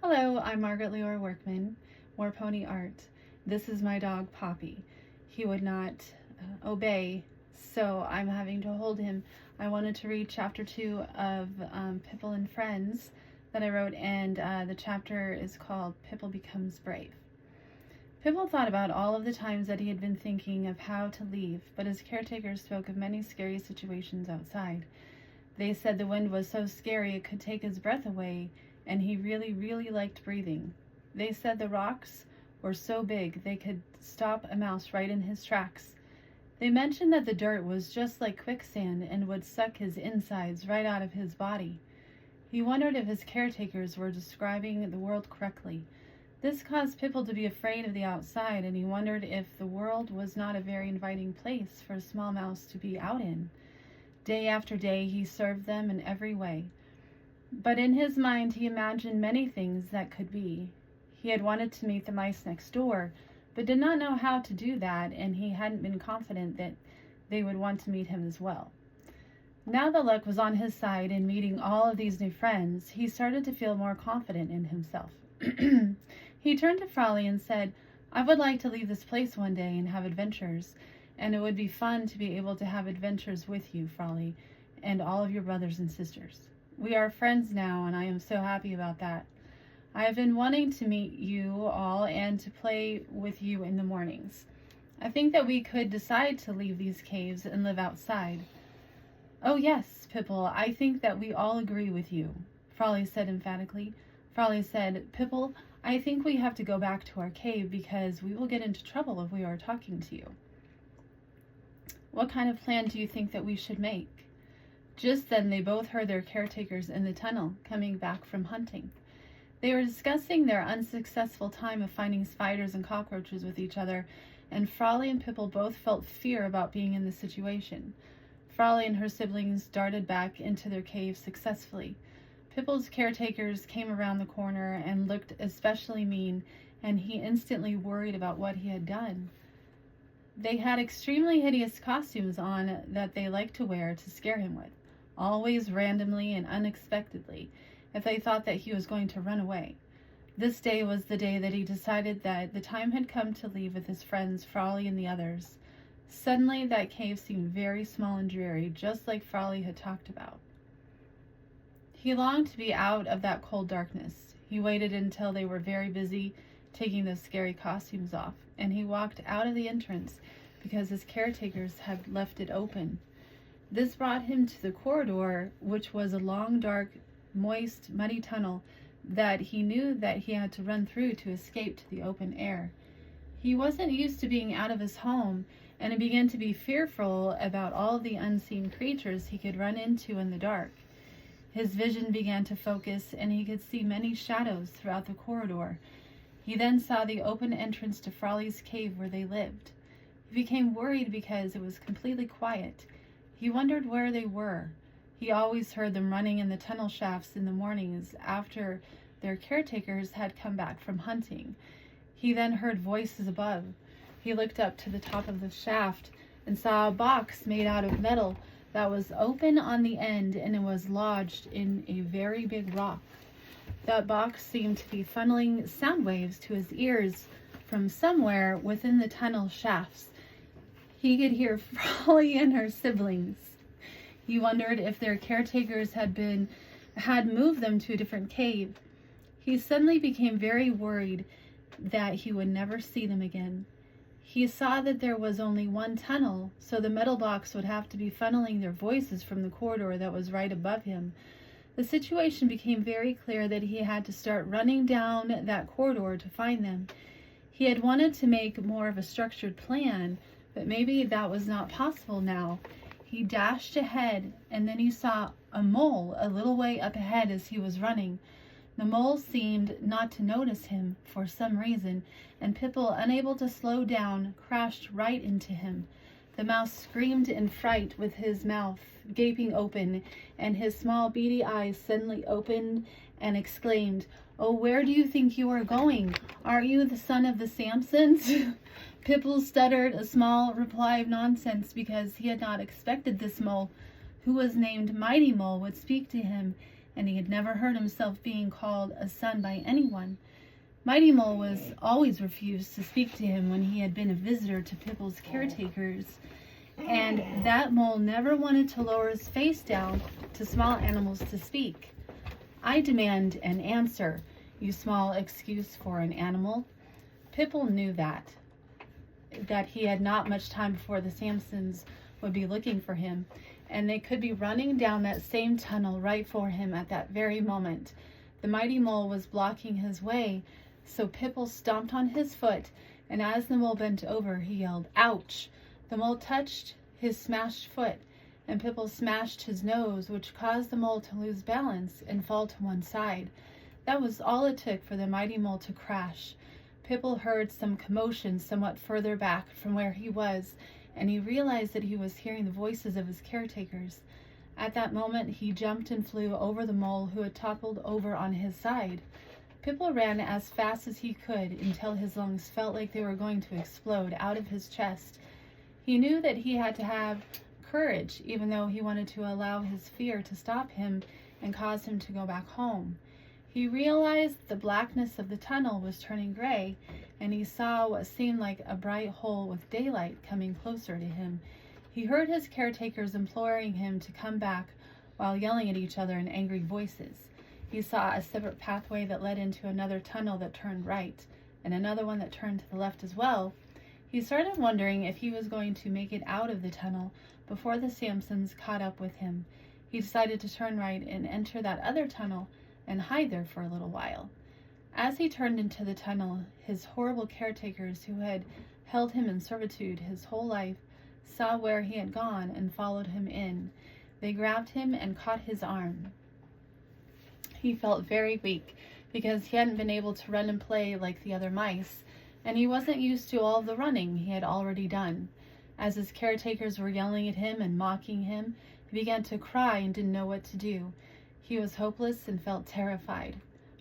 Hello, I'm Margaret Leora Workman, Warponie-art. This is my dog, Poppy. He would not obey, so I'm having to hold him. I wanted to read chapter 2 of Pitbull and Friends that I wrote, and the chapter is called Pitbull Becomes Brave. Pitbull thought about all of the times that he had been thinking of how to leave, but his caretakers spoke of many scary situations outside. They said the wind was so scary it could take his breath away, and he really liked breathing. They said the rocks were so big they could stop a mouse right in his tracks. They mentioned that the dirt was just like quicksand and would suck his insides right out of his body. He wondered if his caretakers were describing the world correctly. This caused Pitbull to be afraid of the outside, and he wondered if the world was not a very inviting place for a small mouse to be out in. Day after day he served them in every way. But in his mind he imagined many things that could be. He had wanted to meet the mice next door, but did not know how to do that, and he hadn't been confident that they would want to meet him as well. Now that luck was on his side in meeting all of these new friends, he started to feel more confident in himself. He turned to Frolly and said, "I would like to leave this place one day and have adventures, and it would be fun to be able to have adventures with you, Frolly, and all of your brothers and sisters. We are friends now, and I am so happy about that. I have been wanting to meet you all and to play with you in the mornings. I think that we could decide to leave these caves and live outside." "Oh yes, Pitbull, I think that we all agree with you," Frolly said emphatically. Frolly said, "Pitbull, I think we have to go back to our cave because we will get into trouble if we are talking to you. What kind of plan do you think that we should make?" Just then they both heard their caretakers in the tunnel coming back from hunting. They were discussing their unsuccessful time of finding spiders and cockroaches with each other, and Frolly and Pitbull both felt fear about being in this situation. Frolly and her siblings darted back into their cave successfully. Pitbull's caretakers came around the corner and looked especially mean, and he instantly worried about what he had done. They had extremely hideous costumes on that they liked to wear to scare him with, always randomly and unexpectedly, if they thought that he was going to run away. This day was the day that he decided that the time had come to leave with his friends Frolly and the others. Suddenly that cave seemed very small and dreary, just like Frolly had talked about. He longed to be out of that cold darkness. He waited until they were very busy taking those scary costumes off, and he walked out of the entrance because his caretakers had left it open. This brought him to the corridor, which was a long, dark, moist, muddy tunnel that he knew that he had to run through to escape to the open air. He wasn't used to being out of his home, and he began to be fearful about all the unseen creatures he could run into in the dark. His vision began to focus, and he could see many shadows throughout the corridor. He then saw the open entrance to Frolly's cave where they lived. He became worried because it was completely quiet. He wondered where they were. He always heard them running in the tunnel shafts in the mornings after their caretakers had come back from hunting. He then heard voices above. He looked up to the top of the shaft and saw a box made out of metal that was open on the end, and it was lodged in a very big rock. That box seemed to be funneling sound waves to his ears from somewhere within the tunnel shafts. He could hear Frolly and her siblings. He wondered if their caretakers had moved them to a different cave. He suddenly became very worried that he would never see them again. He saw that there was only one tunnel, so the metal box would have to be funneling their voices from the corridor that was right above him. The situation became very clear that he had to start running down that corridor to find them. He had wanted to make more of a structured plan, but maybe that was not possible now. He dashed ahead, and then he saw a mole a little way up ahead as he was running. The mole seemed not to notice him for some reason, and Pitbull, unable to slow down, crashed right into him. The mouse screamed in fright with his mouth gaping open, and his small beady eyes suddenly opened and exclaimed, "Oh, where do you think you are going? Aren't you the son of the Samsons?" Pitbull stuttered a small reply of nonsense because he had not expected this mole, who was named Mighty Mole, would speak to him, and he had never heard himself being called a son by anyone. Mighty Mole was always refused to speak to him when he had been a visitor to Pipple's caretakers, and that mole never wanted to lower his face down to small animals to speak. I demand an answer, you small excuse for an animal. Pipple knew that he had not much time before the Samsons would be looking for him, and they could be running down that same tunnel right for him at that very moment. The mighty mole was blocking his way, so Pipple stomped on his foot, and as the mole bent over, he yelled, "Ouch!" The mole touched his smashed foot, and Pipple smashed his nose, which caused the mole to lose balance and fall to one side. That was all it took for the mighty mole to crash. Pipple heard some commotion somewhat further back from where he was, and he realized that he was hearing the voices of his caretakers. At that moment, he jumped and flew over the mole, who had toppled over on his side. Pipple ran as fast as he could until his lungs felt like they were going to explode out of his chest. He knew that he had to have courage, even though he wanted to allow his fear to stop him and cause him to go back home. He realized the blackness of the tunnel was turning gray, and he saw what seemed like a bright hole with daylight coming closer to him. He heard his caretakers imploring him to come back while yelling at each other in angry voices. He saw a separate pathway that led into another tunnel that turned right, and another one that turned to the left as well. He started wondering if he was going to make it out of the tunnel before the Samsons caught up with him. He decided to turn right and enter that other tunnel and hide there for a little while. As he turned into the tunnel, his horrible caretakers, who had held him in servitude his whole life, saw where he had gone and followed him in. They grabbed him and caught his arm. He felt very weak because he hadn't been able to run and play like the other mice, and he wasn't used to all the running he had already done. As his caretakers were yelling at him and mocking him, he began to cry and didn't know what to do. He was hopeless and felt terrified.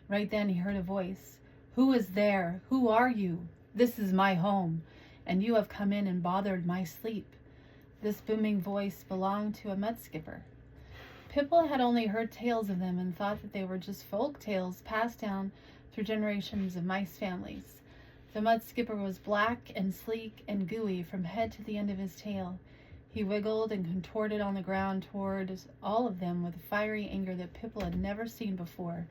Right then he heard a voice. "Who is there? Who are you? This is my home, and you have come in and bothered my sleep." This booming voice belonged to a mud skipper. Pipple had only heard tales of them and thought that they were just folk tales passed down through generations of mice families. The mud skipper was black and sleek and gooey from head to the end of his tail. He wiggled and contorted on the ground towards all of them with fiery anger that Pipple had never seen before.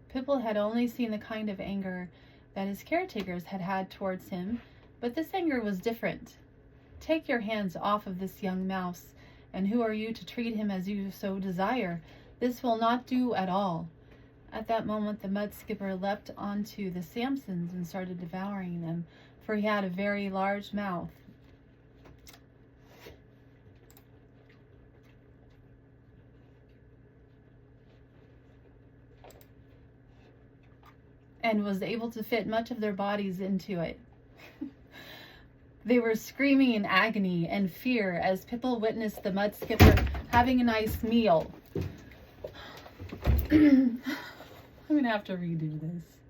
Pipple had only seen the kind of anger that his caretakers had had towards him, but this anger was different. "Take your hands off of this young mouse, and who are you to treat him as you so desire? This will not do at all." At that moment, the mud skipper leapt onto the Samsons and started devouring them, for he had a very large mouth. And was able to fit much of their bodies into it. They were screaming in agony and fear as Pipple witnessed the mud skipper having a nice meal. I'm going to have to redo this.